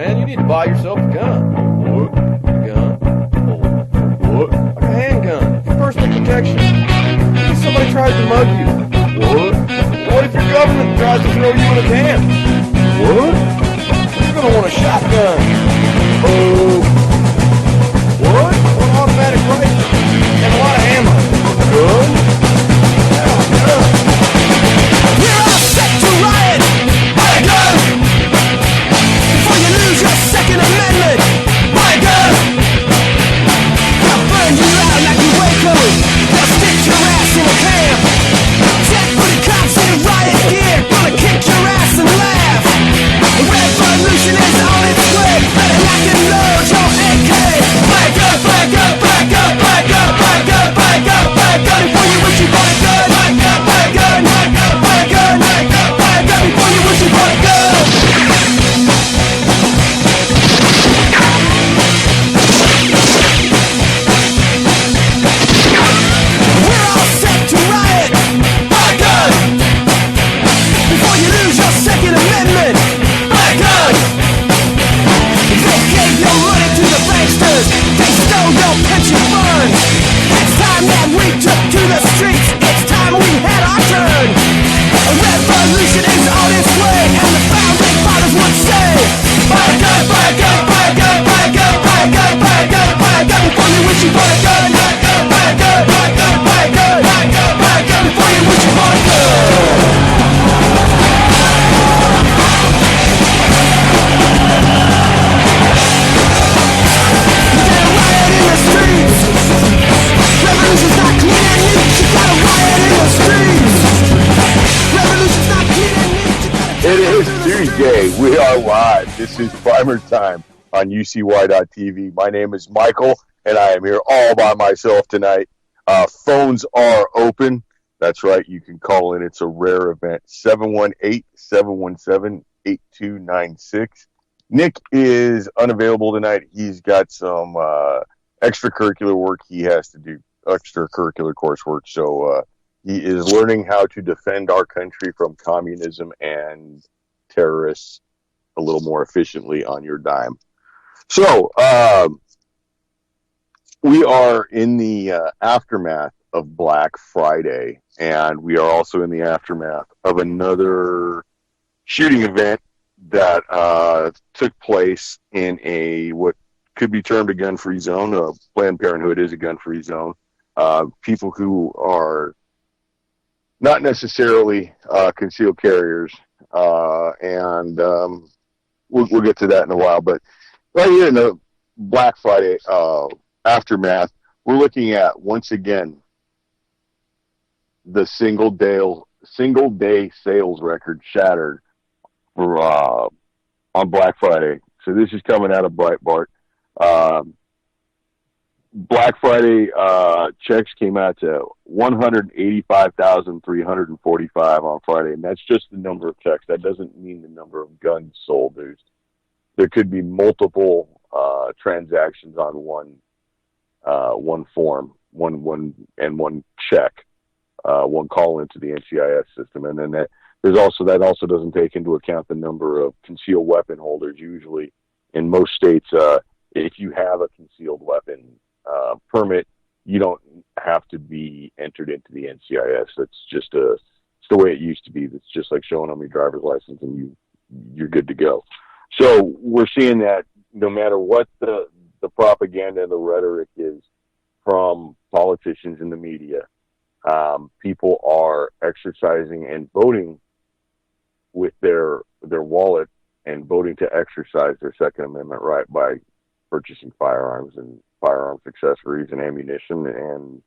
man. You need to buy yourself a gun. What? Gun? Oh. What? Like a handgun. For personal protection. What if somebody tries to mug you? What? What if your government tries to throw you in a can? What? You're gonna want a shotgun. Oh. What? Or an automatic rifle. And a lot of ammo. Gun? Yeah, gun. We're all set to riot. Buy a gun before you lose your Second Amendment. Buy a gun. I'll burn you out like a Waco. They'll stick your ass in a camp. Check for the cops in riot gear. Gonna kick your ass and laugh. The revolution is on its way. Better lock and load your AK. Buy a gun, buy a gun, buy a gun, buy a gun, buy a gun, buy a gun, buy a gun before you wish you bought a gun. Buy a gun, buy a gun, buy a gun, buy a gun, buy a gun, buy a gun before you wish you bought a gun. We're all set to riot. Buy a gun before you lose your Second Amendment. Buy a gun. They gave your money to the banksters. They stole your pension funds. It's time that we took to the streets. It's time we had our turn. A revolution is on its way, and the founding fathers would say, buy a gun, buy a gun, buy a gun, buy a gun, buy a gun, buy a gun, buy a gun before you wish you bought a gun. Buy a gun, buy a gun, buy a gun, buy a gun, buy a gun, buy a gun before you wish you bought a gun. Revolution's not clean and neat, you gotta riot in the streets. Revolution's not clean and neat, you gotta... It is Tuesday. We are live. This is PrimerTime on UCY.tv. My name is Michael, and I am here all by myself tonight. Phones are open. That's right. You can call in. It's a rare event. 718-717-8296. Nick is unavailable tonight. He's got some extracurricular work he has to do, extracurricular coursework. So he is learning how to defend our country from communism and terrorists a little more efficiently on your dime. So we are in the aftermath of Black Friday, and we are also in the aftermath of another shooting event that took place in a what could be termed a gun-free zone. Planned Parenthood is a gun-free zone. People who are not necessarily concealed carriers, and we'll get to that in a while. But right here in the Black Friday aftermath, we're looking at, once again, the single day sales record shattered for on Black Friday. So this is coming out of Breitbart. Black Friday checks came out to 185,345 on Friday, and that's just the number of checks. That doesn't mean the number of guns sold. There could be multiple transactions on one form, one check, one call into the NCIS system, and then that also doesn't take into account the number of concealed weapon holders. Usually, in most states, if you have a concealed weapon permit, you don't have to be entered into the NCIS. It's the way it used to be. It's just like showing them your driver's license, and you're good to go. So we're seeing that no matter what the propaganda and the rhetoric is from politicians in the media, people are exercising and voting with their wallet and voting to exercise their Second Amendment right by purchasing firearms and firearms accessories and ammunition and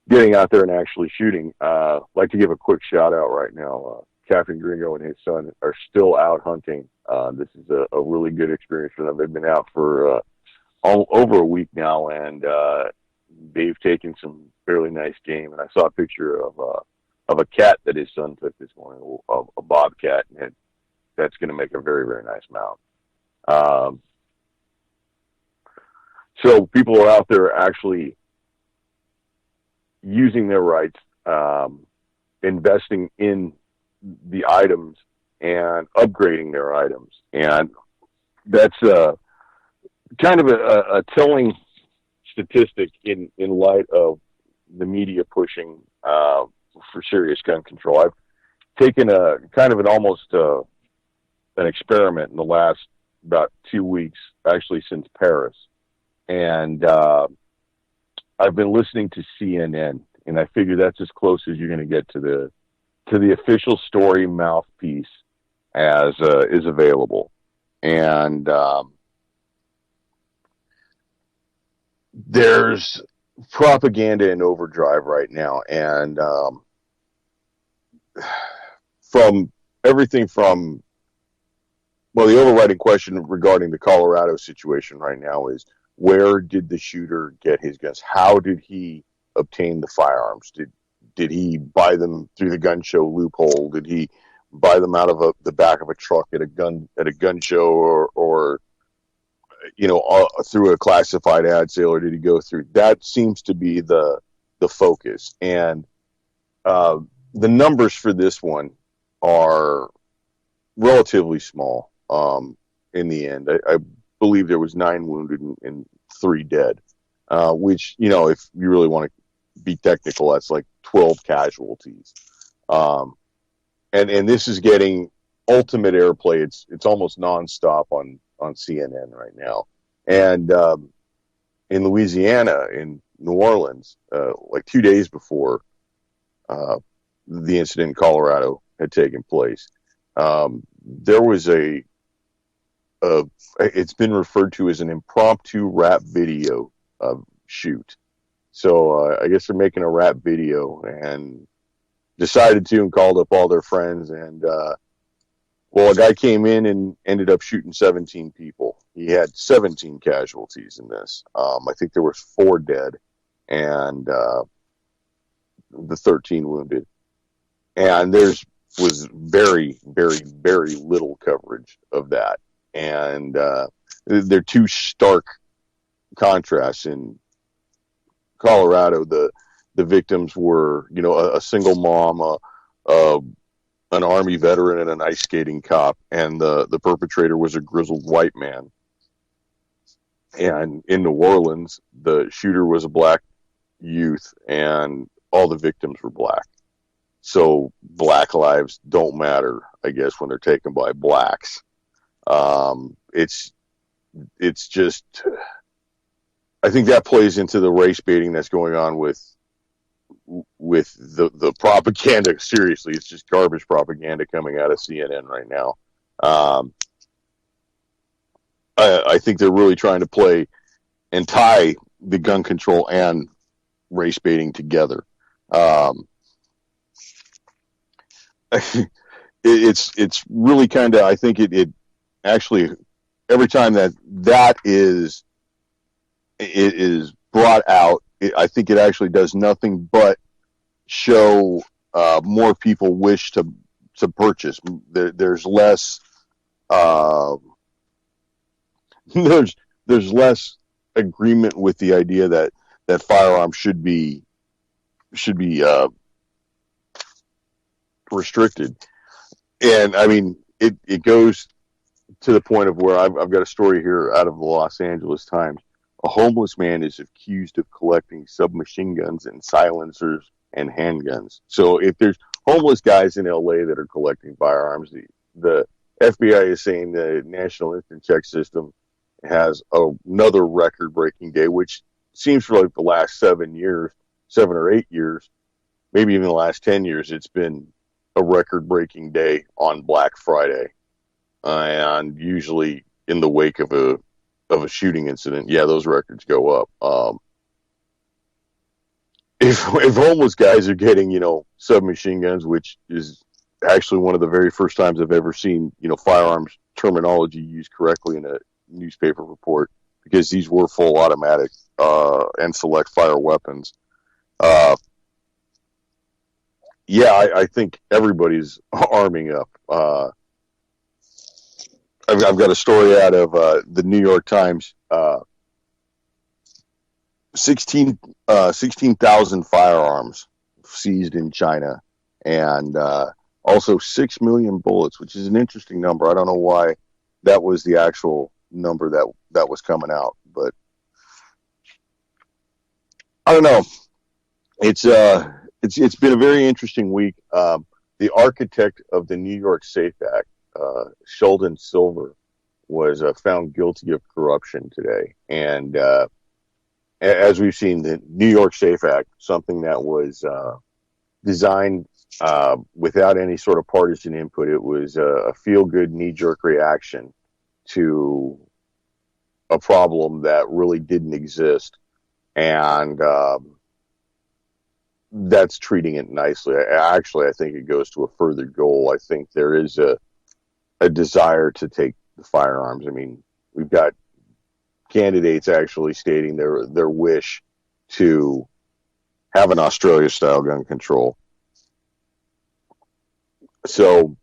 getting out there and actually shooting. I'd like to give a quick shout out right now. Captain Gringo and his son are still out hunting. This is a really good experience for them. They've been out for over a week now, and they've taken some fairly nice game. And I saw a picture of a cat that his son took this morning, a bobcat, and that's going to make a very, very nice mount. So people are out there actually using their rights, investing in the items and upgrading their items. And that's kind of a telling statistic in light of the media pushing for serious gun control. I've taken a kind of an almost an experiment in the last about 2 weeks, actually since Paris, and I've been listening to CNN, and I figure that's as close as you're going to get to the official story mouthpiece as is available, and there's propaganda in overdrive right now, and from everything from, well, the overriding question regarding the Colorado situation right now is, where did the shooter get his guns? How did he obtain the firearms? Did he buy them through the gun show loophole? Did he buy them out of the back of a truck at a gun show, or through a classified ad sale, or did he go through? That seems to be the focus, and the numbers for this one are relatively small. In the end, I believe there was 9 wounded and 3 dead, which, if you really want to be technical, that's like 12 casualties. And this is getting ultimate airplay. It's almost nonstop on CNN right now. And in Louisiana, in New Orleans, like 2 days before the incident in Colorado had taken place, there was it's been referred to as an impromptu rap video shoot. So I guess they're making a rap video and decided to, and called up all their friends, and a guy came in and ended up shooting 17 people. He had 17 casualties in this. I think there was 4 dead and the 13 wounded. And was very, very, very little coverage of that. And they're two stark contrasts. In Colorado, the victims were, a single mom, an Army veteran, and an ice skating cop, and the perpetrator was a grizzled white man. And in New Orleans, the shooter was a black youth, and all the victims were black. So black lives don't matter, I guess, when they're taken by blacks. It's just, I think that plays into the race baiting that's going on with the propaganda. Seriously, it's just garbage propaganda coming out of CNN right now. I think they're really trying to play and tie the gun control and race baiting together. It's really kind of, I think it actually, every time that is brought out, I think it actually does nothing but show more people wish to purchase. There's less there's less agreement with the idea that firearms should be restricted. And I mean, it goes to the point of where I've got a story here out of the Los Angeles Times. A homeless man is accused of collecting submachine guns and silencers and handguns. So if there's homeless guys in LA that are collecting firearms, the FBI is saying the National Instant Check System has another record-breaking day, which seems for like the last 7 or 8 years, maybe even the last 10 years, it's been a record-breaking day on Black Friday, and usually in the wake of a shooting incident, those records go up. If homeless guys are getting, submachine guns, which is actually one of the very first times I've ever seen, firearms terminology used correctly in a newspaper report, because these were full automatic and select fire weapons. I think everybody's arming up. I've got a story out of the New York Times. 16,000 firearms seized in China, and also 6 million bullets, which is an interesting number. I don't know why that was the actual number that was coming out. But I don't know. It's been a very interesting week. The architect of the New York Safe Act, Sheldon Silver, was found guilty of corruption today. And as we've seen, the New York Safe Act, something that was designed without any sort of partisan input, it was a feel-good, knee-jerk reaction to a problem that really didn't exist. And that's treating it nicely. I think it goes to a further goal. I think there is a desire to take the firearms. I mean, we've got candidates actually stating their wish to have an Australia-style gun control. So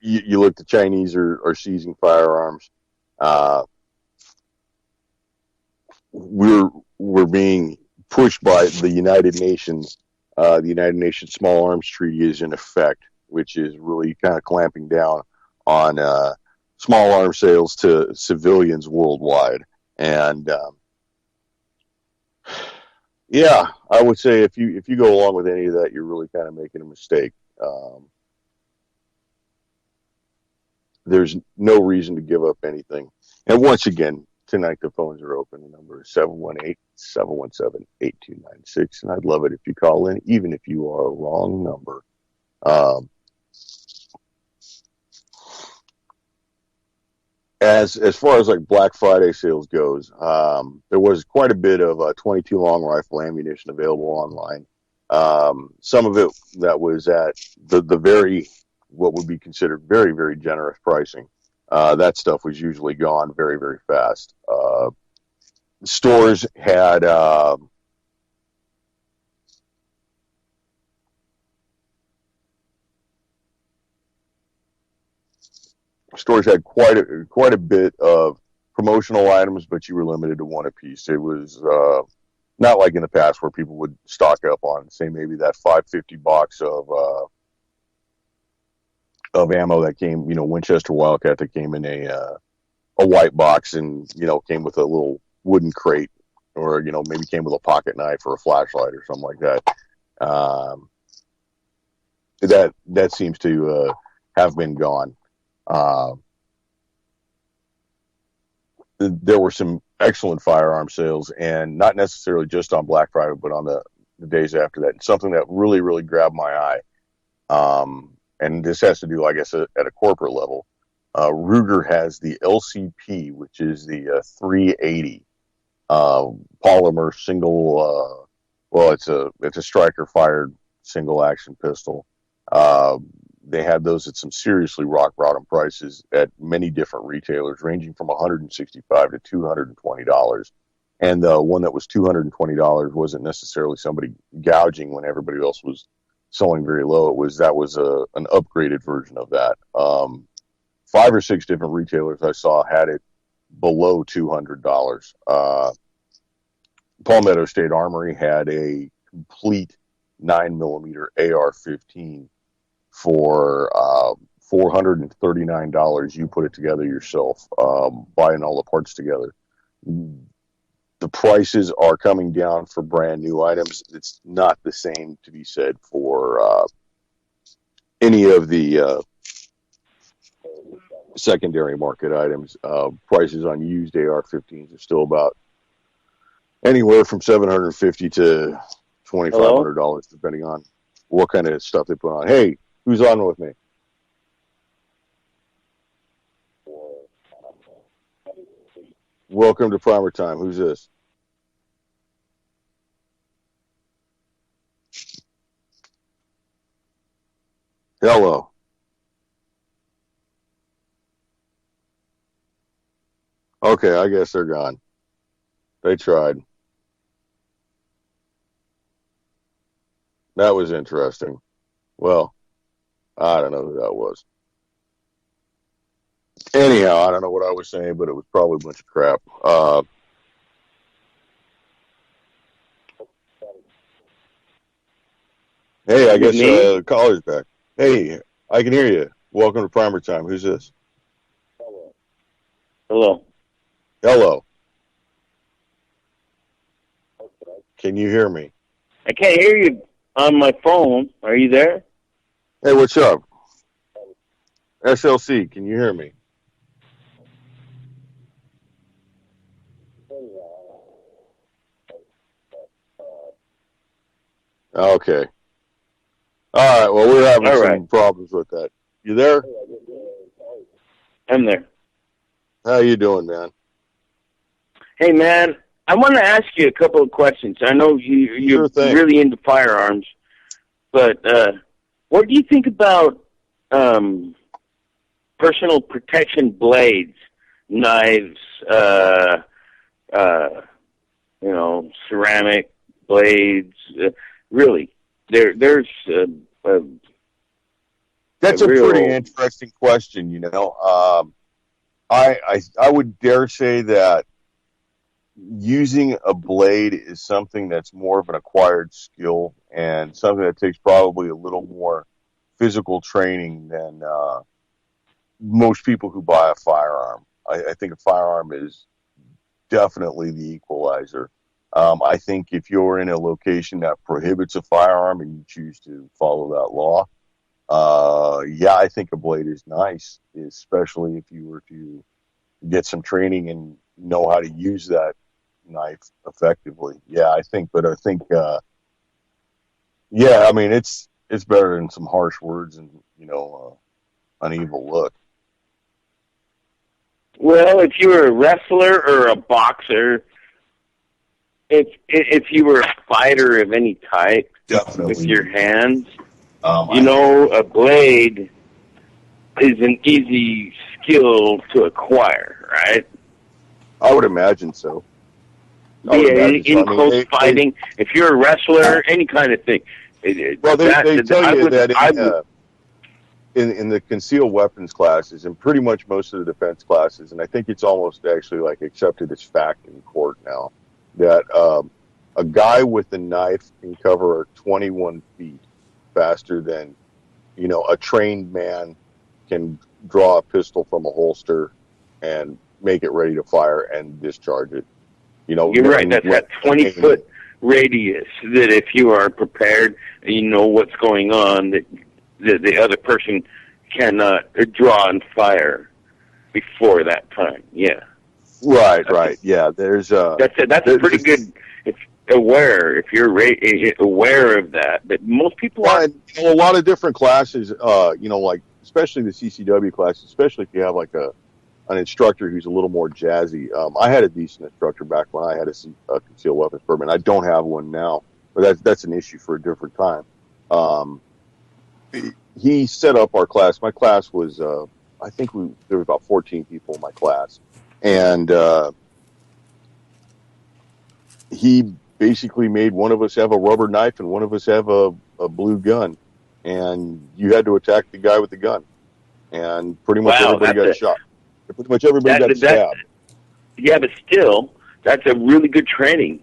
you look, the Chinese are seizing firearms. We're being pushed by the United Nations. The United Nations Small Arms Treaty is in effect, which is really kind of clamping down on small arms sales to civilians worldwide. And yeah, I would say if you go along with any of that, you're really kind of making a mistake. There's no reason to give up anything. And once again, tonight the phones are open. The number is 718-717-8296. And I'd love it if you call in, even if you are a wrong number. As far as like Black Friday sales goes, there was quite a bit of 22 long rifle ammunition available online. Some of it that was at the very, what would be considered very, very generous pricing. That stuff was usually gone very, very fast. Stores had quite a bit of promotional items, but you were limited to one apiece. It was not like in the past where people would stock up on, say, maybe that $5.50 box of ammo that came, Winchester Wildcat, that came in a white box and, came with a little wooden crate, or, maybe came with a pocket knife or a flashlight or something like that. That seems to have been gone. There were some excellent firearm sales, and not necessarily just on Black Friday, but on the days after that. And something that really, really grabbed my eye. And this has to do, I guess, at a corporate level. Ruger has the LCP, which is the 380 polymer single. It's a striker fired single action pistol. They had those at some seriously rock bottom prices at many different retailers, ranging from $165 to $220. And the one that was $220 wasn't necessarily somebody gouging when everybody else was selling very low. That was an upgraded version of that. 5 or 6 different retailers I saw had it below $200. Palmetto State Armory had a complete 9mm AR-15 for $439. You put it together yourself, buying all the parts together. The prices are coming down for brand new items. It's not the same to be said for any of the secondary market items. Prices on used AR-15s are still about anywhere from $750 to $2,500, depending on what kind of stuff they put on. Hey, who's on with me? Welcome to PrimerTime. Who's this? Hello. Okay, I guess they're gone. They tried. That was interesting. Well, I don't know who that was. Anyhow, I don't know what I was saying, but it was probably a bunch of crap. Hey, I guess caller's back. Hey, I can hear you. Welcome to PrimerTime. Who's this? Hello. Hello. Can you hear me? I can't hear you on my phone. Are you there? Hey, what's up? SLC, can you hear me? Okay. All right. Well, we're having All some right. problems with that. You there? I'm there. How you doing, man? Hey, man, I want to ask you a couple of questions. I know you're Sure thing. really into firearms, but what do you think about personal protection blades, knives, ceramic blades? Really, there's That's a real. pretty interesting question. I would dare say that using a blade is something that's more of an acquired skill and something that takes probably a little more physical training than most people who buy a firearm. I think a firearm is definitely the equalizer. I think if you're in a location that prohibits a firearm and you choose to follow that law, I think a blade is nice, especially if you were to get some training and know how to use that knife effectively. I think, I mean, it's better than some harsh words and, an evil look. Well, if you were a wrestler or a boxer, if you were a fighter of any type, Definitely. with your hands, a blade is an easy skill to acquire, right? I would imagine so. In close fighting, if you're a wrestler, any kind of thing. They tell you that in the concealed weapons classes and pretty much most of the defense classes, and I think it's almost actually like accepted as fact in court now, that a guy with a knife can cover 21 feet faster than, a trained man can draw a pistol from a holster and make it ready to fire and discharge it. You're right. That's that 20-foot radius that if you are prepared and you know what's going on, that the other person cannot draw and fire before that time. Yeah. Right. Yeah. That's a pretty good. It's aware if you're aware of that. But most people aren't. A lot of different classes. Like especially the CCW classes, especially if you have like an instructor who's a little more jazzy. I had a decent instructor back when I had a concealed weapons permit. I don't have one now, but that's an issue for a different time. He set up our class. My class was, I think there were about 14 people in my class, and he basically made one of us have a rubber knife and one of us have a blue gun, and you had to attack the guy with the gun, and pretty much everybody got shot. Pretty much everybody got stabbed. Yeah, but still, that's a really good training,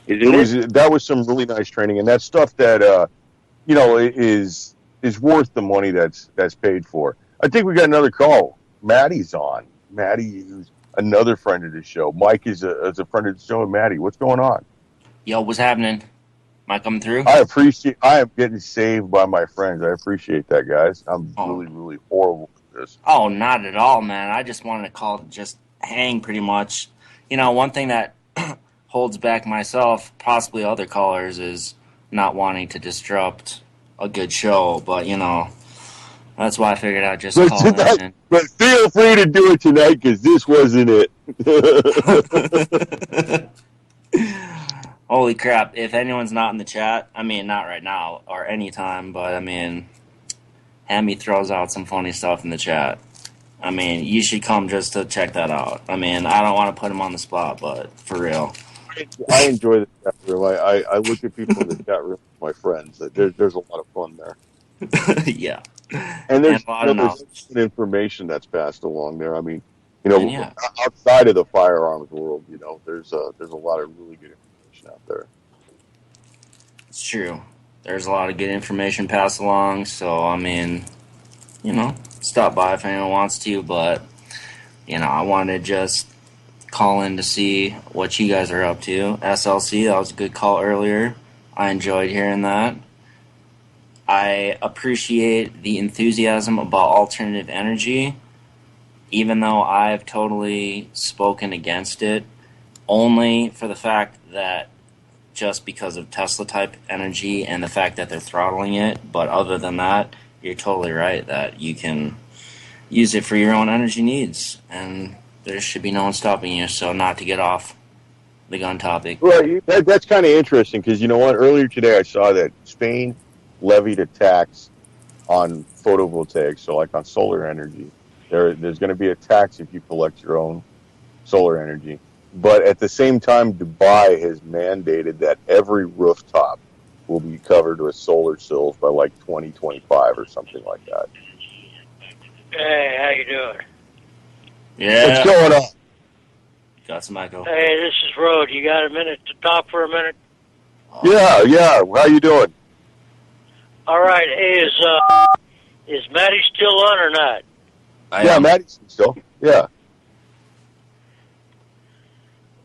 isn't it? That was some really nice training, and that's stuff that is worth the money that's paid for. I think we got another call. Maddie's on. Maddie, who's another friend of the show. Mike is a friend of the show. And Maddie, what's going on? Yo, what's happening? Am I coming through? I am getting saved by my friends. I appreciate that, guys. I'm really, really horrible at this. Oh, not at all, man. I just wanted to call to just hang pretty much. One thing that holds back myself, possibly other callers, is not wanting to disrupt a good show. But, that's why I figured I'd just call in. But feel free to do it tonight because this wasn't it. Holy crap. If anyone's not in the chat, I mean, not right now or anytime, but I mean, Hammy throws out some funny stuff in the chat. I mean, you should come just to check that out. I mean, I don't want to put him on the spot, but for real. I enjoy the chat room. I look at people in the chat room, my friends. There's a lot of fun there. Yeah. And there's information that's passed along there. I mean, outside of the firearms world, there's a lot of really good information out there. It's true. There's a lot of good information passed along. So, I mean, stop by if anyone wants to. But I wanted to just call in to see what you guys are up to. SLC, that was a good call earlier. I enjoyed hearing that. I appreciate the enthusiasm about alternative energy, even though I've totally spoken against it, only for the fact that just because of Tesla type energy and the fact that they're throttling it. But other than that, you're totally right that you can use it for your own energy needs, and there should be no one stopping you. So not to get off the gun topic. Well, that's kind of interesting because you know what? Earlier today, I saw that Spain levied a tax on photovoltaics, so like on solar energy. There's going to be a tax if you collect your own solar energy. But at the same time, Dubai has mandated that every rooftop will be covered with solar cells by like 2025 or something like that. Hey, how you doing? Yeah. What's going on? Got some echo. Hey, this is Rode. You got a minute to talk for a minute? Yeah. How you doing? All right. Hey, is Matty still on or not? Yeah, Maddie's still. Yeah.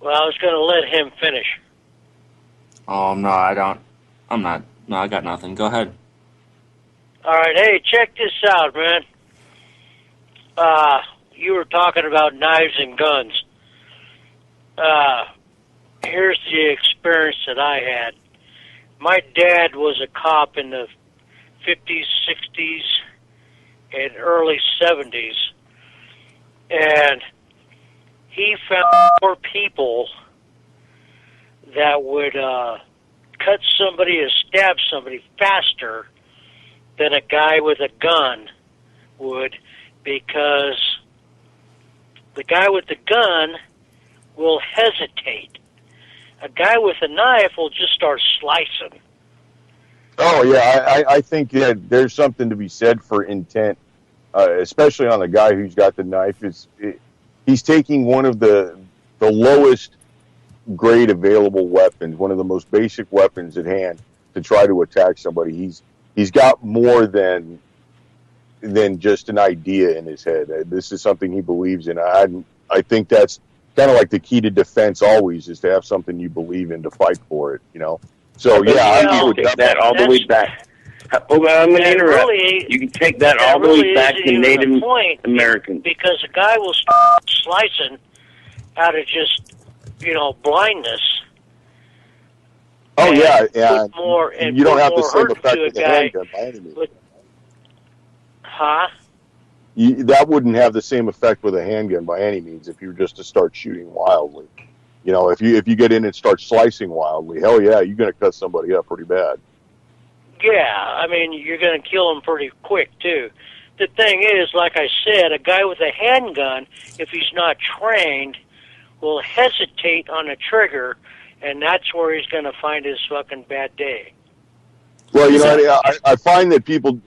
Well, I was going to let him finish. Oh, no, I don't. I'm not. No, I got nothing. Go ahead. All right. Hey, check this out, man. You were talking about knives and guns. Here's the experience that I had. My dad was a cop in the 50s, 60s, and early 70s. And he found more people that would cut somebody or stab somebody faster than a guy with a gun would, because the guy with the gun will hesitate. A guy with a knife will just start slicing. Oh, yeah, I think that there's something to be said for intent, especially on the guy who's got the knife. He's taking one of the lowest grade available weapons, one of the most basic weapons at hand to try to attack somebody. He's got more than just an idea in his head. This is something he believes in. I think that's kind of like the key to defense always, is to have something you believe in to fight for it, So, yeah, I would take that all the way back. Oh, I'm going to interrupt. Really, you can take that all the way back to Native Americans. Because a guy will start slicing out of just, blindness. Oh, yeah, and you don't have the same hurt effect to a with a guy handgun by any means. Huh? That wouldn't have the same effect with a handgun by any means if you were just to start shooting wildly. If you get in and start slicing wildly, hell yeah, you're going to cut somebody up pretty bad. Yeah, I mean, you're going to kill them pretty quick, too. The thing is, like I said, a guy with a handgun, if he's not trained, will hesitate on the trigger, and that's where he's going to find his fucking bad day. Well, I find that people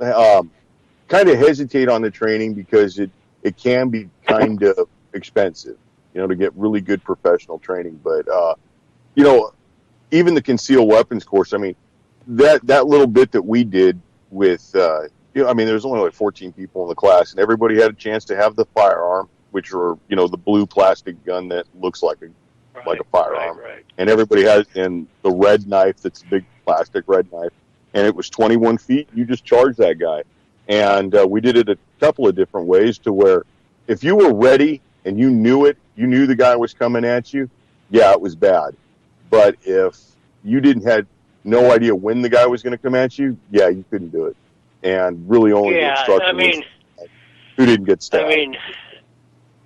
kind of hesitate on the training because it can be kind of expensive, to get really good professional training. But, even the concealed weapons course, I mean, that little bit that we did with, there's only like 14 people in the class, and everybody had a chance to have the firearm, which are, the blue plastic gun that looks like a firearm. Right. And everybody has, and the red knife that's a big plastic red knife. And it was 21 feet. You just charged that guy. And we did it a couple of different ways to where if you were ready and you knew the guy was coming at you, yeah, it was bad. But if you had no idea when the guy was going to come at you, yeah, you couldn't do it. And really only the instructor was who didn't get stabbed. I mean,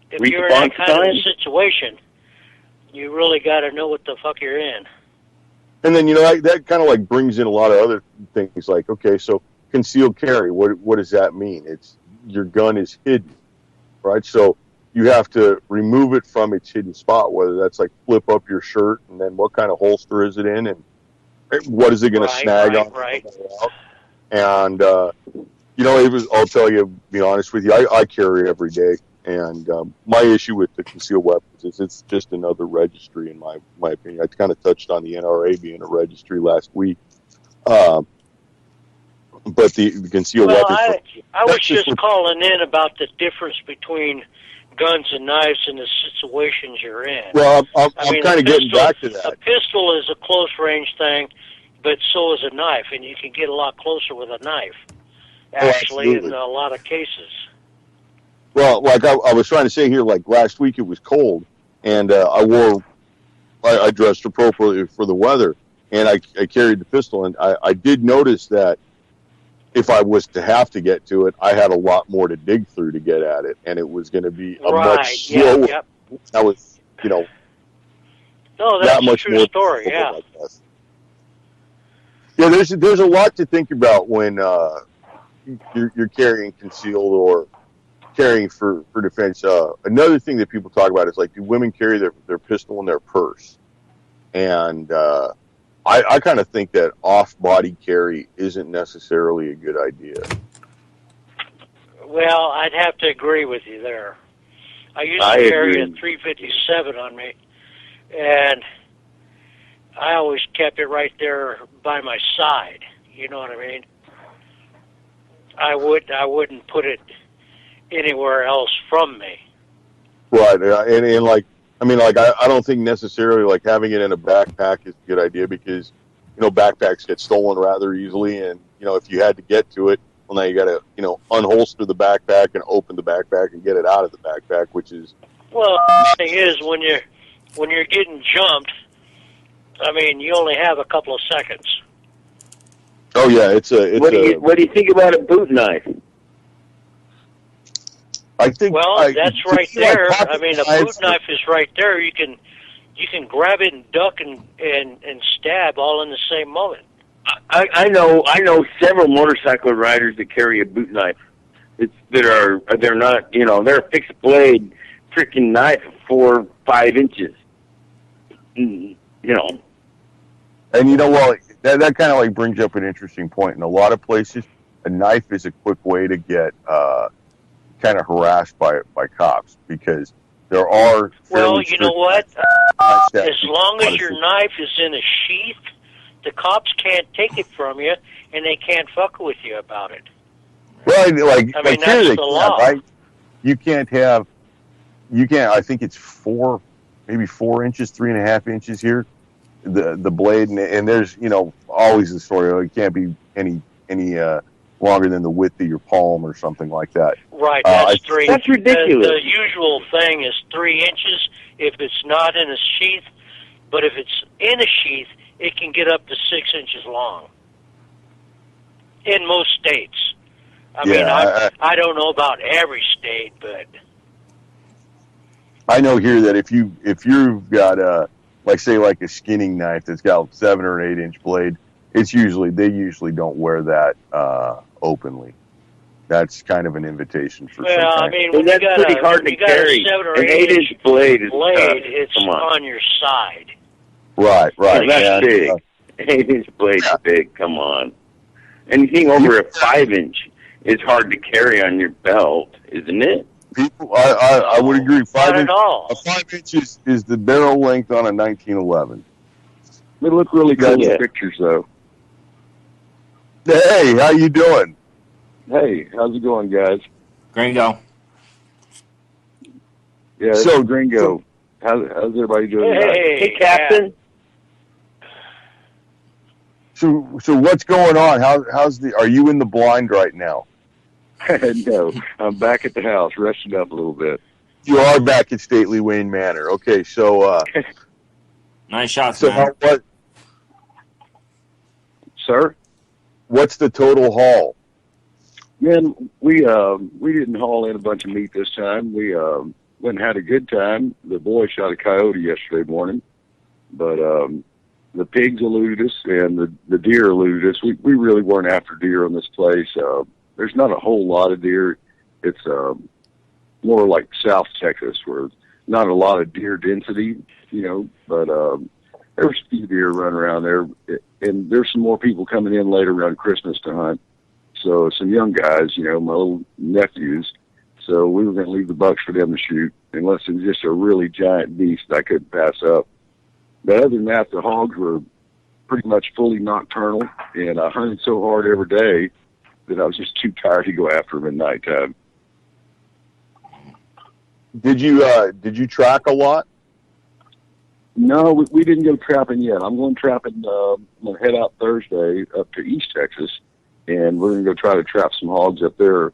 if you're in that kind of situation, you really got to know what the fuck you're in. And then, that kind of like brings in a lot of other things like, okay, so concealed carry, what does that mean? It's your gun is hidden, right? So you have to remove it from its hidden spot, whether that's like flip up your shirt and then what kind of holster is it in and what is it going to snag on? Right. And, I'll tell you, be honest with you, I carry it every day. And my issue with the concealed weapons is it's just another registry, in my opinion. I kind of touched on the NRA being a registry last week. But the concealed weapons... I was just calling in about the difference between guns and knives in the situations you're in. Well, I'm I mean, kind of getting back to that. A pistol is a close range thing, but so is a knife, and you can get a lot closer with a knife, actually, in a lot of cases. Well, like I was trying to say here, like last week it was cold, and I dressed appropriately for the weather, and I carried the pistol, and I did notice that if I was to have to get to it, I had a lot more to dig through to get at it, and it was going to be a much slower. Yep. That was, No, that's that much a true more story. Yeah. like that. Yeah, there's a lot to think about when you're carrying concealed or carrying for defense. Another thing that people talk about is, like, do women carry their pistol in their purse? And I kind of think that off-body carry isn't necessarily a good idea. Well, I'd have to agree with you there. I used to carry a 357 on me, and I always kept it right there by my side. You know what I mean? I wouldn't put it anywhere else from me. Right, and like, I mean, like, I don't think necessarily, like, having it in a backpack is a good idea, because, backpacks get stolen rather easily, and, if you had to get to it, well, now you got to, unholster the backpack and open the backpack and get it out of the backpack, which is... Well, the thing is, when you're getting jumped, I mean, you only have a couple of seconds. Oh, yeah, What do you think about a boot knife? I think. Well, that's right there. I mean, a boot knife is right there. You can grab it and duck and stab all in the same moment. I know several motorcycle riders that carry a boot knife. They're not, they're a fixed blade freaking knife of 4 or 5 inches. And well, that kind of like brings up an interesting point. In a lot of places, a knife is a quick way to get kind of harassed by cops, because there are... Well, you know what? As long as your knife is in a sheath, the cops can't take it from you, and they can't fuck with you about it. Well, I mean, that's the law. Right? You can't, I think it's 4 inches, 3.5 inches here, the blade, and there's, always the story, it can't be any longer than the width of your palm or something like that. Right, that's 3. That's ridiculous. The usual thing is 3 inches if it's not in a sheath, but if it's in a sheath, it can get up to 6 inches long. In most states. I don't know about every state, but I know here that if you've got like a skinning knife that's got 7 or 8 inch blade, they usually don't wear that openly. That's kind of an invitation for. Well, I mean, when that's pretty hard to carry. An 8-inch blade is tough. It's on your side. Right. That's big. 8-inch blade is big. Come on. Anything over a 5-inch is hard to carry on your belt, isn't it? I would agree. 5 inches. A 5 inches is the barrel length on a 1911. They look really good in pictures, though. Hey, how you doing? Hey, how's it going, guys? Gringo. Yeah, so Gringo. How's everybody doing? Hey, Captain. So what's going on? Are you in the blind right now? No, I'm back at the house, resting up a little bit. You are back at Stately Wayne Manor. Okay, so nice shots, so man. what? Sir? What's the total haul? Man, we didn't haul in a bunch of meat this time. We went and had a good time. The boy shot a coyote yesterday morning, but the pigs eluded us and the deer eluded us. We really weren't after deer on this place. There's not a whole lot of deer. It's more like South Texas, where not a lot of deer density, but there was a few deer running around there, and there's some more people coming in later around Christmas to hunt. So some young guys, my little nephews. So we were going to leave the bucks for them to shoot, unless it was just a really giant beast I couldn't pass up. But other than that, the hogs were pretty much fully nocturnal, and I hunted so hard every day that I was just too tired to go after them at nighttime. Did you track a lot? No, we didn't go trapping yet. I'm going trapping. I'm going to head out Thursday up to East Texas, and we're going to go try to trap some hogs up there.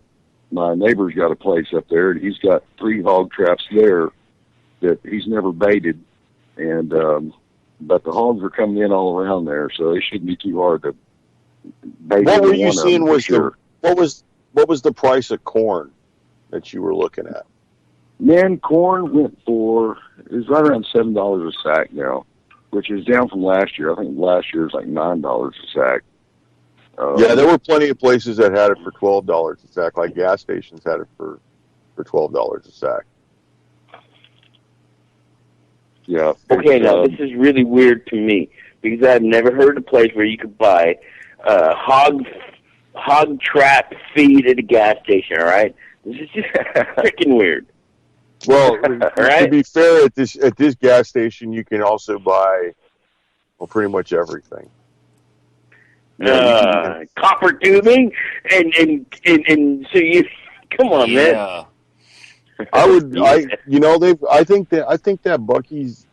My neighbor's got a place up there, and he's got 3 hog traps there that he's never baited. And but the hogs are coming in all around there, so it shouldn't be too hard to bait. What were you seeing? What was the price of corn that you were looking at? Man, corn went for, it was right around $7 a sack now, which is down from last year. I think last year was like $9 a sack. Yeah, there were plenty of places that had it for $12 a sack, like gas stations had it for $12 a sack. Yeah. Okay, now this is really weird to me because I've never heard of a place where you could buy hog trap feed at a gas station. All right, this is just freaking weird. Well, right? To be fair, at this gas station, you can also buy pretty much everything. Copper tubing and so you come on, man. I think that Buc-ee's,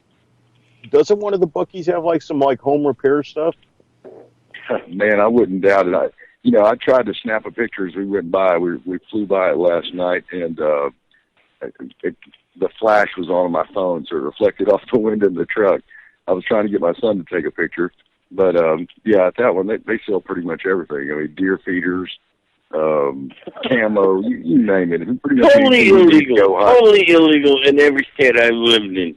doesn't one of the Buc-ee's have like some like home repair stuff? Man, I wouldn't doubt it. I tried to snap a picture as we went by. We flew by it last night, and the flash was on my phone, so it reflected off the window in the truck. I was trying to get my son to take a picture, but yeah, at that one they sell pretty much everything. I mean, deer feeders, camo, you name it. Pretty much totally illegal in every state I've lived in.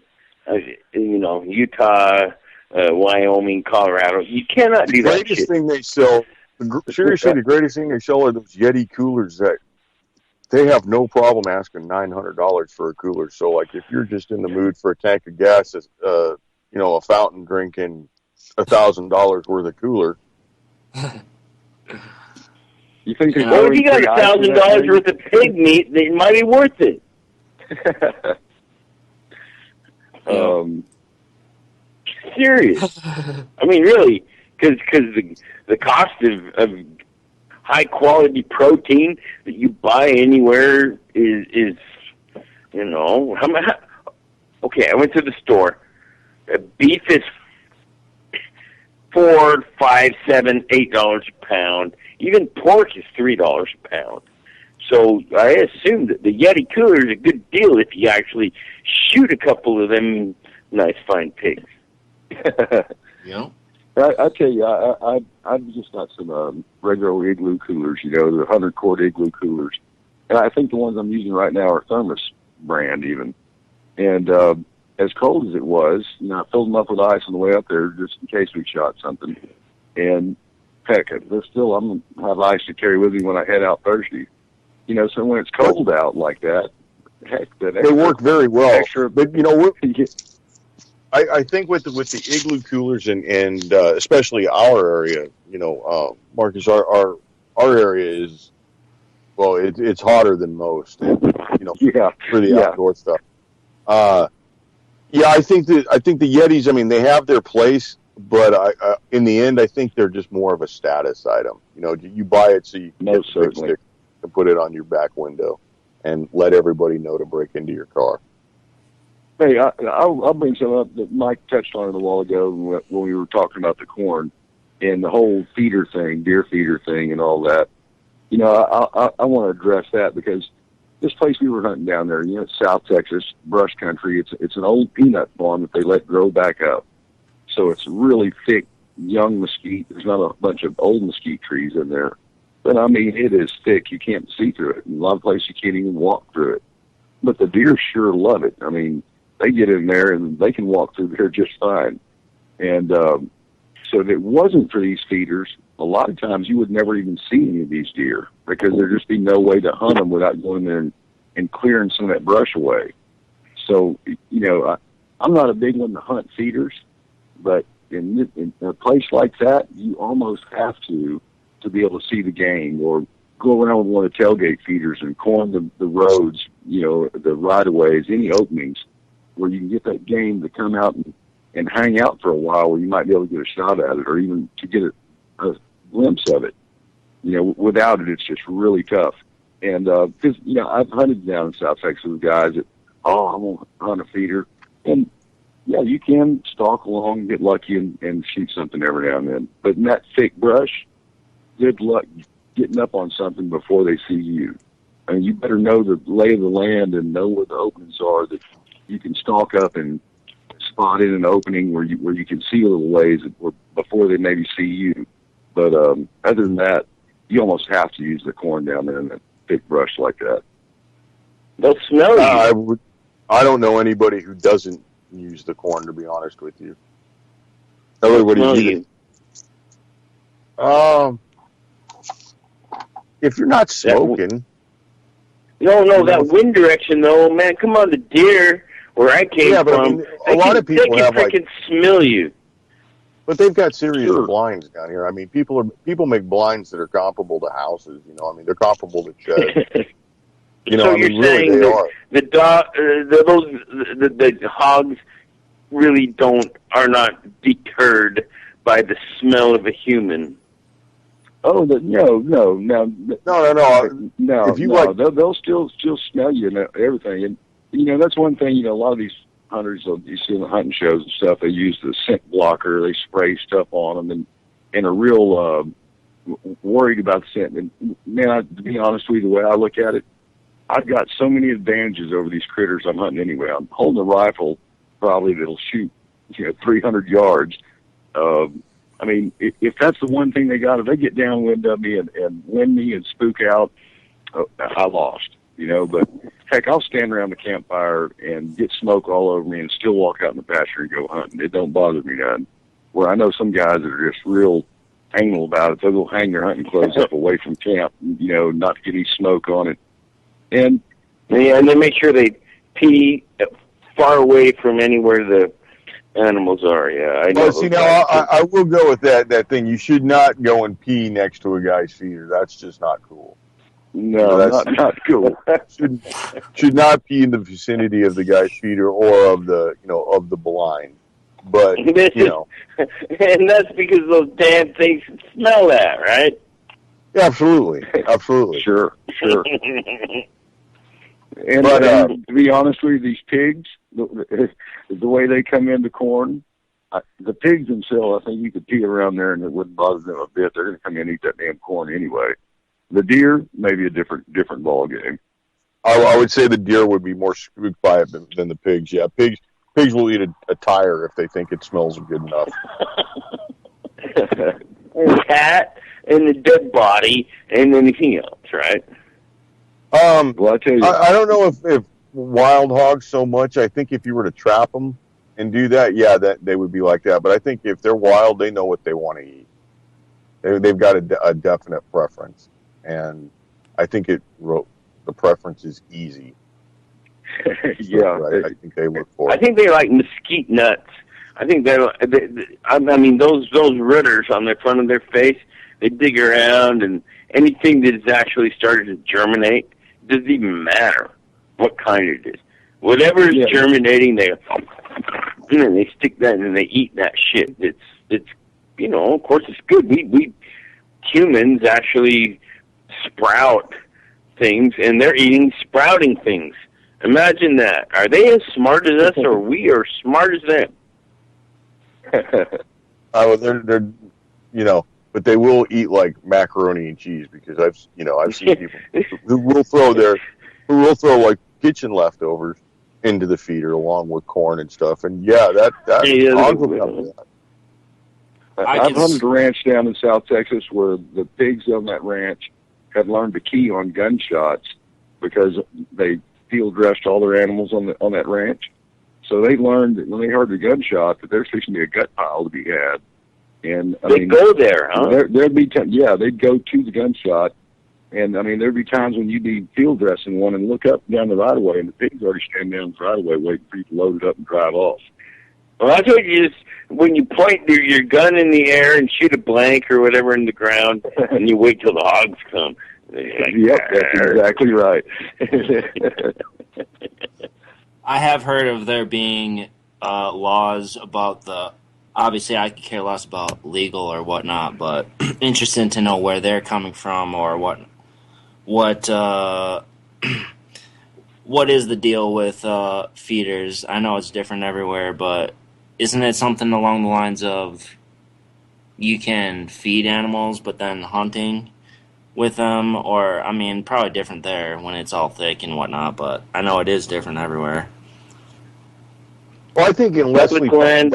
Utah, Wyoming, Colorado. You cannot do that shit. The greatest thing they sell are those Yeti coolers that they have no problem asking $900 for a cooler. So, like, if you're just in the mood for a tank of gas, a fountain drinking $1,000 worth of cooler. You think? Well, if you got $1,000 worth of pig meat, it might be worth it. Serious. I mean, really, because the cost of high quality protein that you buy anywhere is how much? Okay, I went to the store. Beef is $4, $5, $7, $8 a pound. Even pork is $3 a pound. So I assume that the Yeti cooler is a good deal if you actually shoot a couple of them nice fine pigs. Yeah. I tell you, I've just got some regular igloo coolers, the 100-quart igloo coolers. And I think the ones I'm using right now are Thermos brand even. And as cold as it was, I filled them up with ice on the way up there just in case we shot something. And heck, I'm going to have ice to carry with me when I head out Thursday. So when it's cold out like that, heck, they work very well. But I think with the igloo coolers and especially our area, Marcus, our area is, well, it's hotter than most, for the outdoor stuff. I think the Yetis, I mean, they have their place, but in the end, I think they're just more of a status item. You buy it so you can get a big stick and put it on your back window and let everybody know to break into your car. Hey, I'll bring something up that Mike touched on it a while ago when we were talking about the corn and the whole feeder thing, deer feeder thing and all that. I want to address that because this place we were hunting down there, it's South Texas, brush country. It's an old peanut farm that they let grow back up. So it's really thick, young mesquite. There's not a bunch of old mesquite trees in there. But, I mean, it is thick. You can't see through it. In a lot of places you can't even walk through it. But the deer sure love it. I mean, they get in there and they can walk through there just fine. And so if it wasn't for these feeders, a lot of times you would never even see any of these deer because there'd just be no way to hunt them without going there and clearing some of that brush away. So, I'm not a big one to hunt feeders, but in a place like that, you almost have to be able to see the game or go around with one of the tailgate feeders and corn the roads, the right-of-ways, any openings where you can get that game to come out and hang out for a while where you might be able to get a shot at it or even to get a glimpse of it. Without it, it's just really tough. And, because, I've hunted down in South Texas with guys that oh, I'm going to hunt a feeder. And, yeah, you can stalk along, get lucky, and shoot something every now and then. But in that thick brush, good luck getting up on something before they see you. I mean, you better know the lay of the land and know where the openings are that you can stalk up and spot in an opening where you can see a little ways before they maybe see you. But other than that, you almost have to use the corn down there in that thick brush like that. They'll smell you. I don't know anybody who doesn't use the corn, to be honest with you. Everybody uses it. If you're not smoking. No, that wind direction though, man. Come on, the deer where I came from. I mean, a lot of people have freaking smell you. But they've got serious blinds down here. I mean, people make blinds that are comparable to houses. You know, I mean, they're comparable to sheds. You know, so I mean, you're saying really, the hogs really are not deterred by the smell of a human. Oh, no. If you they'll still smell you and everything. And you know, that's one thing. You know, a lot of these hunters, you see in the hunting shows and stuff, they use the scent blocker. They spray stuff on them and are real worried about the scent. And man, to be honest with you, the way I look at it, I've got so many advantages over these critters I'm hunting anyway. I'm holding a rifle probably that'll shoot 300 yards. I mean, if that's the one thing they got, if they get downwind of me and wind me and spook out, I lost, you know. But heck, I'll stand around the campfire and get smoke all over me and still walk out in the pasture and go hunting. It don't bother me none. Where I know some guys that are just real anal about it, they'll go hang their hunting clothes up away from camp, you know, not to get any smoke on it. And they make sure they pee far away from anywhere the animals are. Yeah, I know. Well, see, now I will go with that thing. You should not go and pee next to a guy's feeder. That's just not cool. No, that's not cool. should not pee in the vicinity of the guy's feeder or of the blind. But and that's because those damn things smell that, right? Yeah, absolutely. Sure. And to be honest with you, these pigs, the way they come into corn, the pigs themselves, I think you could pee around there and it wouldn't bother them a bit. They're going to come in and eat that damn corn anyway. The deer, maybe a different ball game. I would say the deer would be more spooked by it than the pigs. Yeah, pigs will eat a tire if they think it smells good enough. And a cat and the dead body and anything else, right? Well, I tell you, I don't know if wild hogs so much. I think if you were to trap them and do that, yeah, that they would be like that. But I think if they're wild, they know what they want to eat. They've got a definite preference, and I think the preference is easy. Yeah, right? I think they look for it. I think they like mesquite nuts. I think I mean, those rooters on the front of their face, they dig around, and anything that has actually started to germinate, doesn't even matter what kind it is. Whatever is germinating, they stick that and they eat that shit. It's of course it's good. We humans actually sprout things, and they're eating sprouting things. Imagine that. Are they as smart as us, or we are smart as them? They're but they will eat like macaroni and cheese, because I've seen people who will throw like kitchen leftovers into the feeder along with corn and stuff, and hogs will come to that. I've hunted a ranch down in South Texas where the pigs on that ranch had learned to key on gunshots because they field dressed all their animals on that ranch. So they learned that when they heard the gunshot that there's fixing to be a gut pile to be had. And they'd go there, huh? There'd be they'd go to the gunshot, and I mean there'd be times when you'd be field dressing one and look up down the right of way, and the pig's already standing down the right of way waiting for you to load it up and drive off. Well, that's what when you point your gun in the air and shoot a blank or whatever in the ground, and you wait till the hogs come. Yep, that's exactly right. I have heard of there being laws about obviously I could care less about legal or whatnot, but interested to know where they're coming from or what what is the deal with feeders? I know it's different everywhere, but isn't it something along the lines of you can feed animals, but then hunting with them? Or, I mean, probably different there when it's all thick and whatnot, but I know it is different everywhere. Well, I think in less populated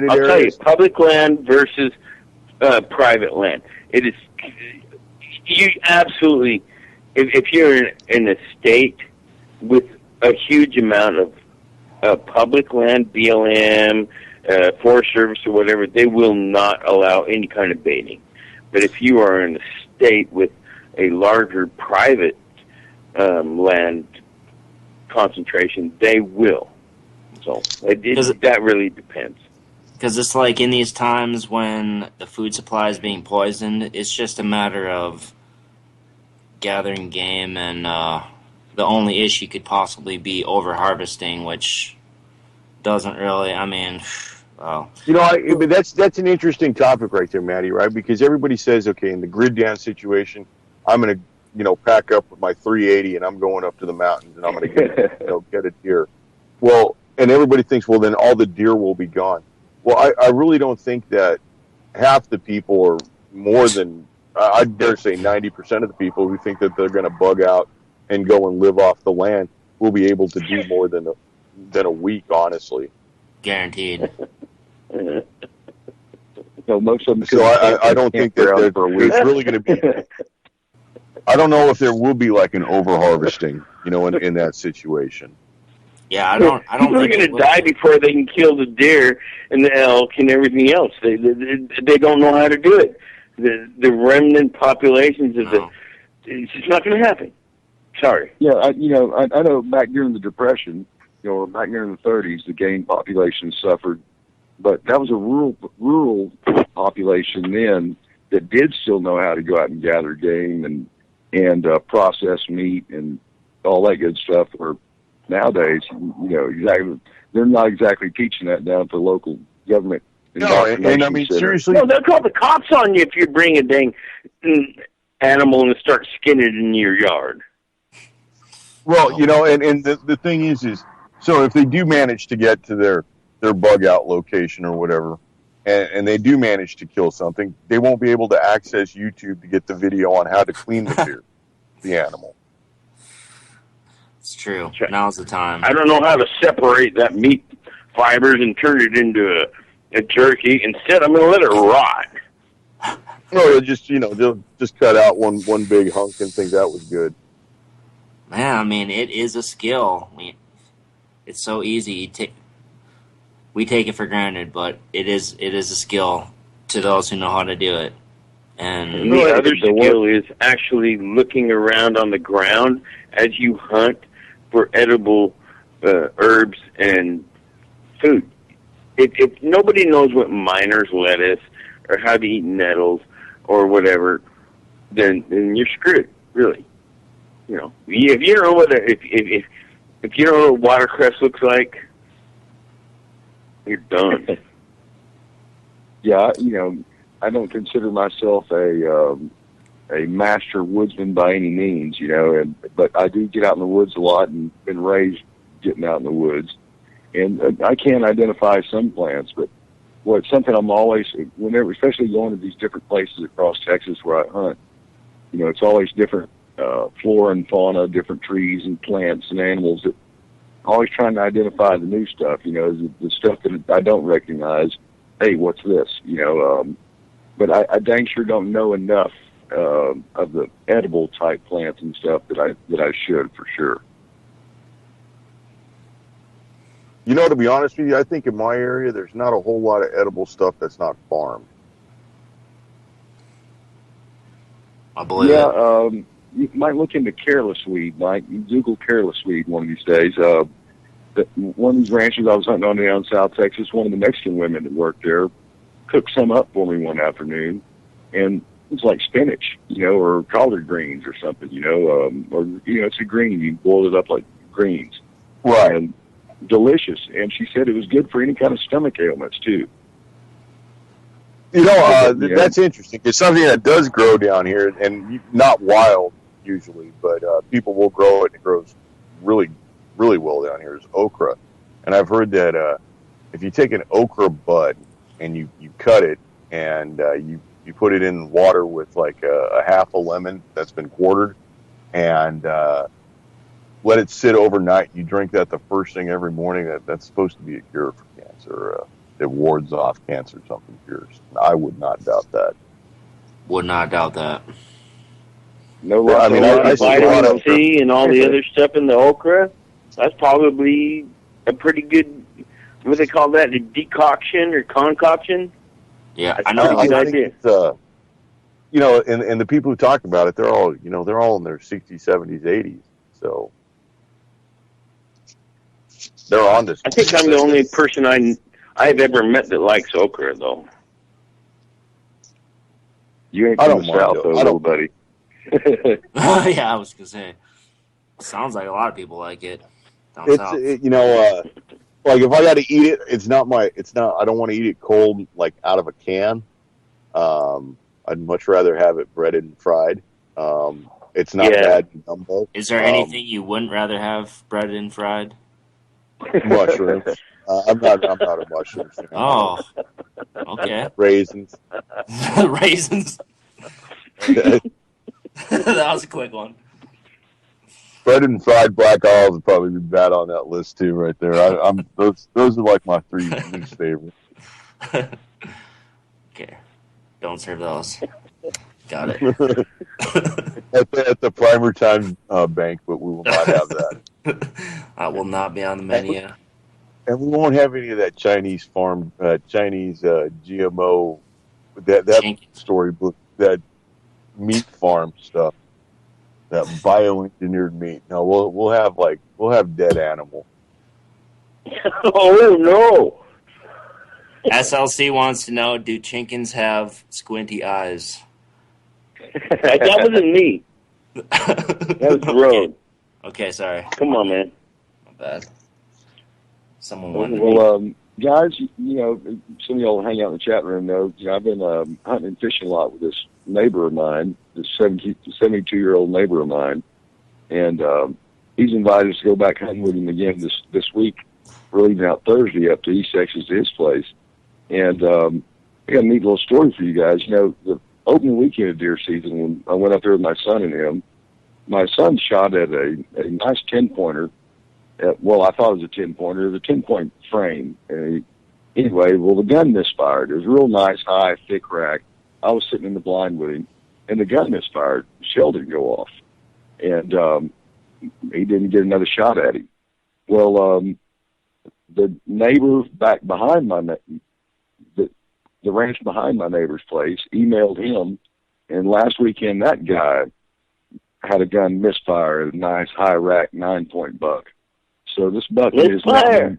I'll areas, tell you, public land versus private land. It is, you absolutely, if you're in a state with a huge amount of public land, BLM, Forest Service or whatever, they will not allow any kind of baiting. But if you are in a state with a larger private land concentration, they will. So that really depends. Because it's like in these times when the food supply is being poisoned, it's just a matter of gathering game, and the only issue could possibly be over-harvesting, which doesn't really, I mean, well. You know, but that's an interesting topic right there, Matty, right? Because everybody says, okay, in the grid down situation, I'm going to, pack up with my 380 and I'm going up to the mountains and I'm going to get a deer. Well, and everybody thinks, well, then all the deer will be gone. Well, I really don't think that half the people, or more than, I dare say 90% of the people who think that they're going to bug out and go and live off the land will be able to do more than a week, honestly. Guaranteed. So most of them. So I don't think that there's really going to be. I don't know if there will be like an over harvesting, in that situation. Yeah, I don't People think are going to die before they can kill the deer and the elk and everything else. They don't know how to do it. The remnant populations of it's just not going to happen. Sorry. Yeah, I know back during the Depression, back during the 30s, the game population suffered, but that was a rural population then that did still know how to go out and gather game and process meat and all that good stuff. Where nowadays, exactly, they're not exactly teaching that down to local government. No, and I mean, seriously. No, they'll call the cops on you if you bring a dang animal and start skinning it in your yard. Well, and the thing is, so if they do manage to get to their bug out location or whatever, and they do manage to kill something, they won't be able to access YouTube to get the video on how to clean the animal. It's true. Now's the time. I don't know how to separate that meat fibers and turn it into a jerky. Instead, I'm going to let it rot. No, they'll just cut out one big hunk and think that was good. Man, I mean, it is a skill. It's so easy. We take it for granted, but it is a skill to those who know how to do it. And the other skill is actually looking around on the ground as you hunt for edible herbs and food. If nobody knows what miner's lettuce or how to eat nettles or whatever, then you're screwed, really. If you don't know if you don't know what watercress looks like, you're done. Yeah, I don't consider myself a master woodsman by any means, but I do get out in the woods a lot and been raised getting out in the woods. And I can identify some plants, but something I'm always, whenever, especially going to these different places across Texas where I hunt, it's always different flora and fauna, different trees and plants and animals that always trying to identify the new stuff, the stuff that I don't recognize. Hey, what's this? But I dang sure don't know enough of the edible type plants and stuff that I should for sure. To be honest with you, I think in my area there's not a whole lot of edible stuff that's not farmed. I believe it. You might look into careless weed, Mike. You Google careless weed one of these days. One of these ranches I was hunting on down in South Texas, one of the Mexican women that worked there cooked some up for me one afternoon, and it's like spinach, or collard greens or something, or it's a green. You boil it up like greens, right? And delicious. And she said it was good for any kind of stomach ailments too. That's interesting. It's something that does grow down here, and not wild usually, but people will grow it. It grows really, really well down here is okra. And I've heard that if you take an okra bud and you cut it and you put it in water with like a half a lemon that's been quartered and let it sit overnight. You drink that the first thing every morning. That's supposed to be a cure for cancer. It wards off cancer, something cures. I would not doubt that. Would not doubt that. No, I mean, I see a lot vitamin of C and all the other stuff in the okra. That's probably a pretty good, what do they call that, a decoction or concoction? Yeah, I know. I think it's, you know, and the people who talk about it, they're all in their 60s, 70s, 80s. So they're on this. I think I'm the only person I've ever met that likes okra, though. You ain't I from don't the mind South, it. though, I little don't- buddy. Yeah, I was gonna say. Sounds like a lot of people like it. Down south. You know, like if I got to eat it, it's not. I don't want to eat it cold, like out of a can. I'd much rather have it breaded and fried. It's not bad in gumbo. Is there anything you wouldn't rather have breaded and fried? Mushrooms. I'm not a mushroom fan. Oh, okay. Raisins. Raisins. That was a quick one. Breaded and fried black olives would probably be bad on that list too, right there. Those are like my three least favorite. Okay, don't serve those. Got it. At the PrimerTime banquet, we will not have that. That will not be on the menu. And we won't have any of that Chinese GMO, that storybook, that meat farm stuff, that bioengineered meat. No, we'll have dead animal. Oh no! SLC wants to know: do chinkins have squinty eyes? That wasn't me. That was Road. Okay, sorry. Come on, man. My bad. Someone wanted Well, guys, you know, some of y'all hang out in the chat room know, you know, I've been hunting and fishing a lot with this neighbor of mine, this 72-year-old neighbor of mine, and he's invited us to go back hunting with him again this week. We're leaving out Thursday up to East Texas to his place, and I got a neat little story for you guys. You know, the opening weekend of deer season, when I went up there with my son and him, my son shot at a nice 10-pointer. Well, I thought it was a 10-pointer. It was a 10-point frame. Anyway, the gun misfired. It was a real nice, high, thick rack. I was sitting in the blind with him, and the gun misfired. The shell didn't go off, and he didn't get another shot at him. Well, the neighbor back behind the ranch behind my neighbor's place emailed him, and last weekend that guy had a gun misfire at a nice, high rack 9-point buck. So this buck is now,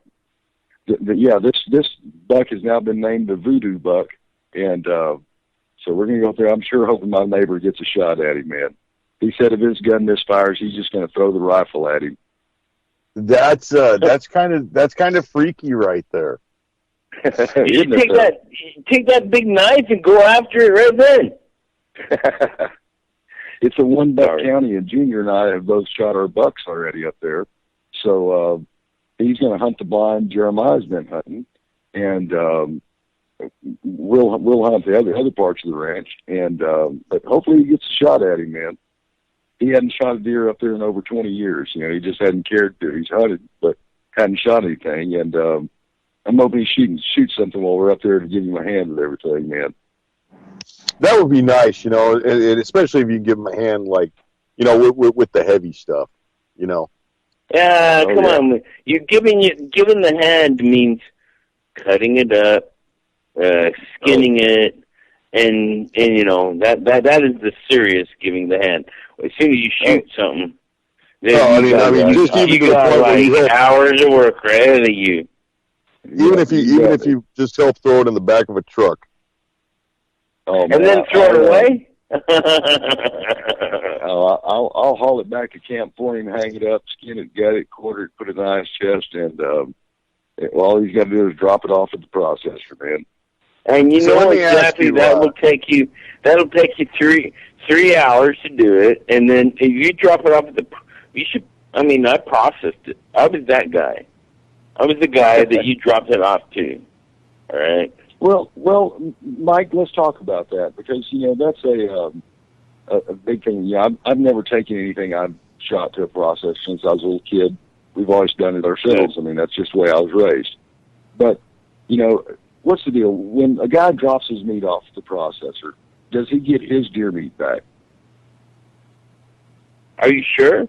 this buck has now been named the Voodoo Buck, and so we're gonna go up there. I'm sure hoping my neighbor gets a shot at him, man. He said if his gun misfires, he's just gonna throw the rifle at him. That's kind of freaky right there. You take that big knife and go after it right then. It's a one-buck county, and Junior and I have both shot our bucks already up there. So he's going to hunt the blind. Jeremiah's been hunting, and we'll hunt the other parts of the ranch. And but hopefully he gets a shot at him, man. He hadn't shot a deer up there in over 20 years. You know, he just hadn't cared to. He's hunted, but hadn't shot anything. And I'm hoping he can shoot something while we're up there to give him a hand with everything, man. That would be nice, you know, and especially if you give him a hand, like, you know, with the heavy stuff, you know. Yeah, come on. You giving the hand means cutting it up, skinning it, and you know that is the serious giving the hand. As soon as you shoot something, then you got like hours of work right ahead of you. Even if you just help throw it in the back of a truck. Oh, and then throw it away? I'll haul it back to camp for him, hang it up, skin it, gut it, quarter it, put it in his chest, and all he's got to do is drop it off at the processor, man. And you know exactly that'll take you 3 hours to do it, and then if you drop it off at I mean, I processed it. I was that guy. I was the guy that you dropped it off to. All right. Well, Mike, let's talk about that because that's a big thing. Yeah, I've never taken anything I've shot to a process since I was a little kid. We've always done it ourselves. I mean, that's just the way I was raised. But what's the deal when a guy drops his meat off the processor? Does he get his deer meat back? Are you sure?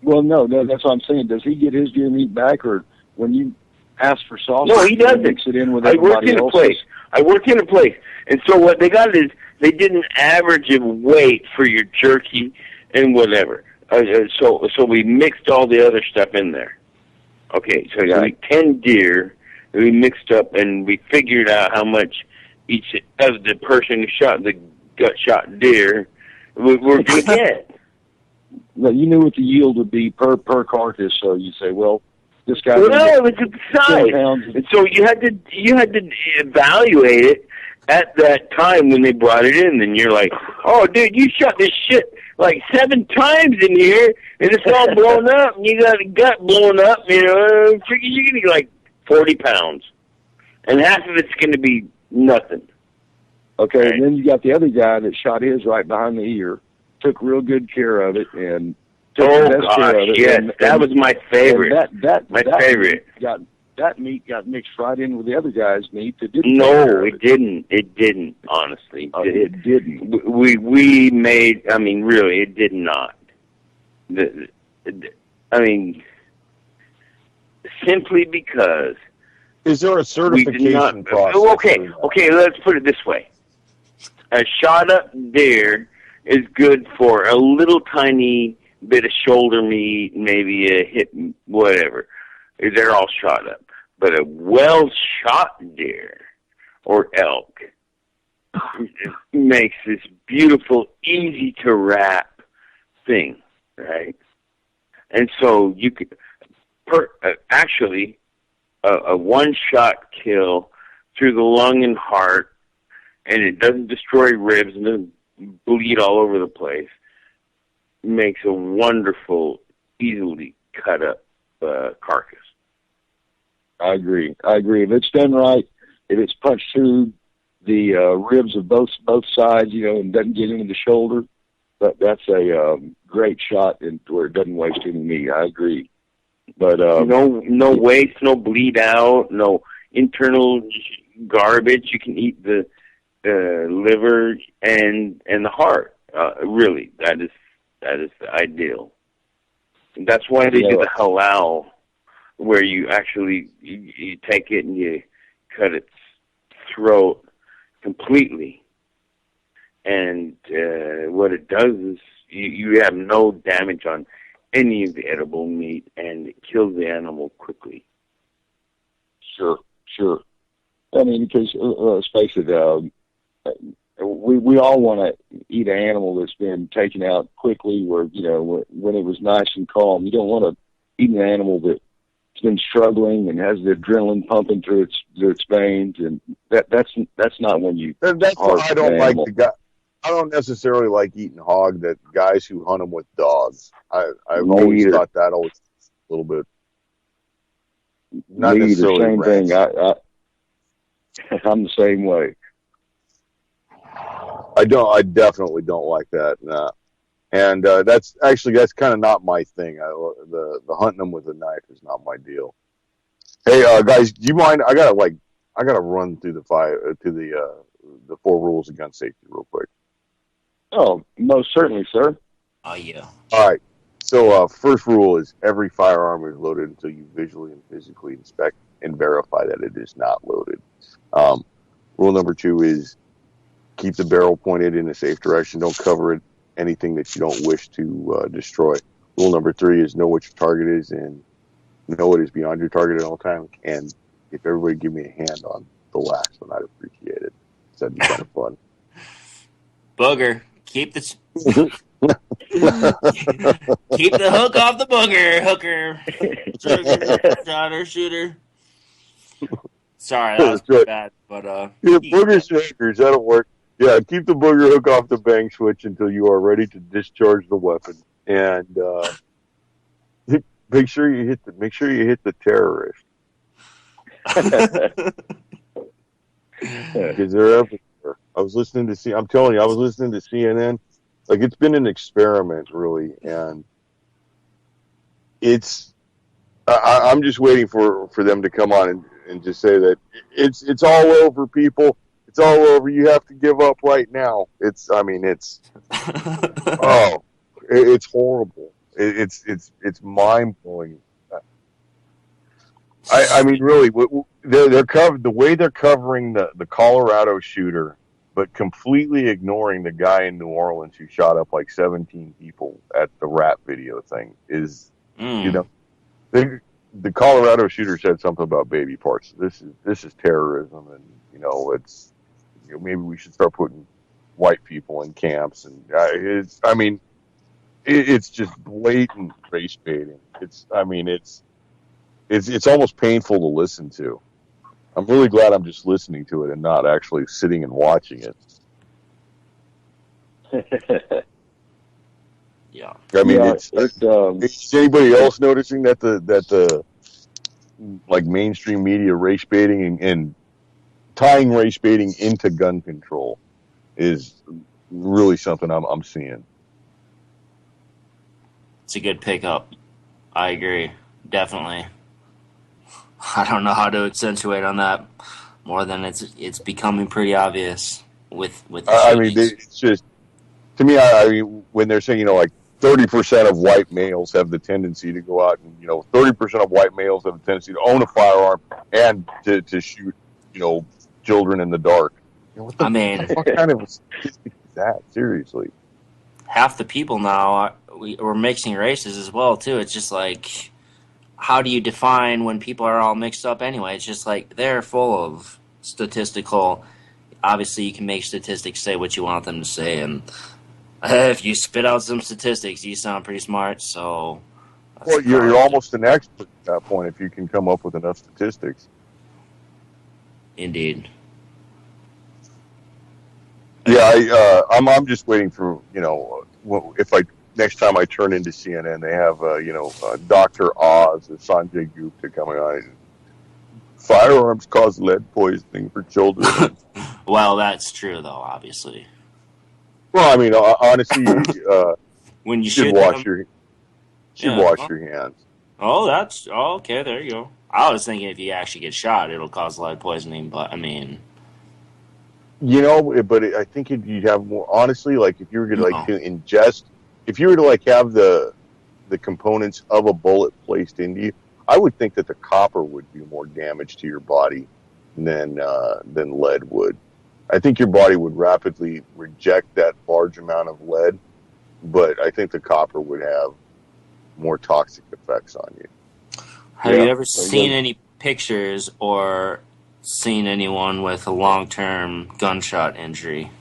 Well, no, that's what I'm saying. Does he get his deer meat back, or when you ask for sausage, no, he doesn't. Mix it in with I work everybody in a else's? place. I work in a place, and so what they got is they did an average of weight for your jerky and whatever. So we mixed all the other stuff in there. Okay, so we got like 10 deer that we mixed up, and we figured out how much each of the person who shot the gut-shot deer we're going to get. No, you knew what the yield would be per carcass, so you say, well, this guy. Well, no, it was the size, and so you had to evaluate it at that time when they brought it in, and you're like, oh, dude, you shot this shit like 7 times in here, and it's all blown up, and you got a gut blown up, you're going to get like 40 pounds, and half of it's going to be nothing. Okay, right. And then you got the other guy that shot his right behind the ear, took real good care of it, and took the best care of it. Yes, that was my favorite. My favorite. That meat got mixed right in with the other guy's meat that didn't. No, it didn't. It didn't. Honestly, it didn't. We made. I mean, really, it did not. I mean, simply because. Is there a certification process? Okay. Let's put it this way: a shot up deer is good for a little tiny bit of shoulder meat, maybe a hip, whatever. They're all shot up. But a well-shot deer or elk makes this beautiful, easy-to-wrap thing, right? And so you could, actually, a one-shot kill through the lung and heart, and it doesn't destroy ribs and doesn't bleed all over the place, makes a wonderful, easily cut-up carcass. I agree. If it's done right, if it's punched through the ribs of both sides, and doesn't get into the shoulder, that's a great shot where it doesn't waste any meat. I agree. But no waste, no bleed out, no internal garbage. You can eat the liver and the heart. Really, that is the ideal. And that's why they do the halal, where you actually you take it and you cut its throat completely, and what it does is you have no damage on any of the edible meat, and it kills the animal quickly. Sure. I mean, because let's face it, we all want to eat an animal that's been taken out quickly, where when it was nice and calm. You don't want to eat an animal that's been struggling and has the adrenaline pumping through its veins, and that's not when you. That's why I don't like the guy. I don't necessarily like eating hog. That guys who hunt them with dogs. I've always thought that always a little bit. Not necessarily the same thing. I'm the same way. I definitely don't like that. Nah. And that's kind of not my thing. The hunting them with a knife is not my deal. Hey, guys, do you mind? I gotta run through the 4 rules of gun safety real quick. Oh, most certainly, sir. Oh yeah. All right. So first rule is every firearm is loaded until you visually and physically inspect and verify that it is not loaded. Rule number 2 is keep the barrel pointed in a safe direction. Don't cover anything that you don't wish to destroy. Rule number 3 is know what your target is and know it is beyond your target at all times. And if everybody give me a hand on the last one, I'd appreciate it. That'd be kind of fun. Booger, keep the hook off the booger, hooker, shooter. Sorry, that was bad, but boogers and hookers, that'll work. Yeah, keep the booger hook off the bang switch until you are ready to discharge the weapon. And make sure you hit the terrorist. Because they're everywhere. I was listening to I'm telling you, I was listening to CNN. Like, it's been an experiment, really, and I'm just waiting for them to come on and just say that it's all over, people. It's all over. You have to give up right now. It's horrible. It's mind blowing. I mean, really, they're covered the way they're covering the Colorado shooter, but completely ignoring the guy in New Orleans who shot up like 17 people at the rap video thing is, you know, the Colorado shooter said something about baby parts. This is terrorism, and maybe we should start putting white people in camps, and it's just blatant race baiting. It's almost painful to listen to. I'm really glad I'm just listening to it and not actually sitting and watching it. Yeah. I mean, is anybody else noticing that the like mainstream media race baiting and tying race baiting into gun control is really something I'm seeing? It's a good pickup. I agree. Definitely. I don't know how to accentuate on that more than it's becoming pretty obvious with the it's just, to me, I mean, when they're saying, like 30% of white males have the tendency to go out and, 30% of white males have the tendency to own a firearm and to shoot, children in the dark. What kind of statistic is that? Seriously. Half the people now, we're mixing races as well, too. It's just like, how do you define when people are all mixed up anyway? It's just like they're full of statistical. Obviously, you can make statistics say what you want them to say, and if you spit out some statistics, you sound pretty smart. So, well, you're almost an expert at that point if you can come up with enough statistics. Indeed. Yeah, I'm just waiting for if next time I turn into CNN, they have Dr. Oz or Sanjay Gupta coming on. And firearms cause lead poisoning for children. Well, that's true, though. Obviously. Well, I mean, honestly, when you should shoot wash them, wash your hands. Oh, okay. There you go. I was thinking if you actually get shot, it'll cause lead poisoning. But I mean, I think you'd have more. Honestly, like if you were going to ingest. If you were to have the components of a bullet placed into you, I would think that the copper would do more damage to your body than lead would. I think your body would rapidly reject that large amount of lead, but I think the copper would have more toxic effects on you. Have you ever seen any pictures or seen anyone with a long-term gunshot injury?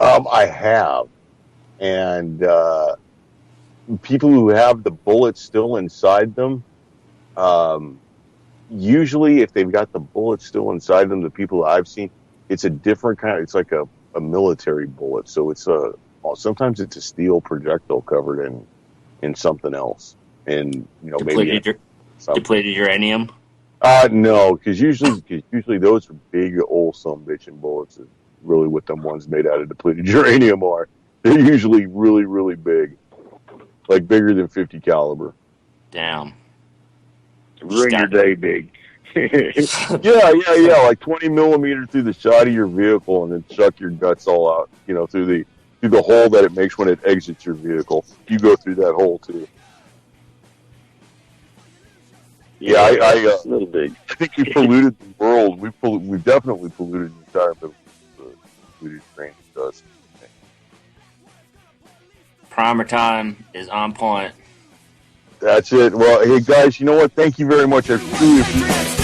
I have. And people who have the bullets still inside them, usually if they've got the bullets still inside them, the people I've seen, it's a different kind of, it's like a military bullet. So it's sometimes it's a steel projectile covered in something else. And, depleted uranium? No, because usually those are big old bitchin' bullets. Is really what them ones made out of depleted uranium are. They're usually really, really big, like bigger than 50 caliber. Damn. Ruin your day big. yeah, like 20 millimeter through the side of your vehicle, and then suck your guts all out, through the hole that it makes when it exits your vehicle. You go through that hole too. Yeah, a little big. I think we polluted the world. We've definitely polluted the environment with polluted grain and dust. PrimerTime is on point. That's it. Well, hey guys, you know what? Thank you very much. I really appreciate it.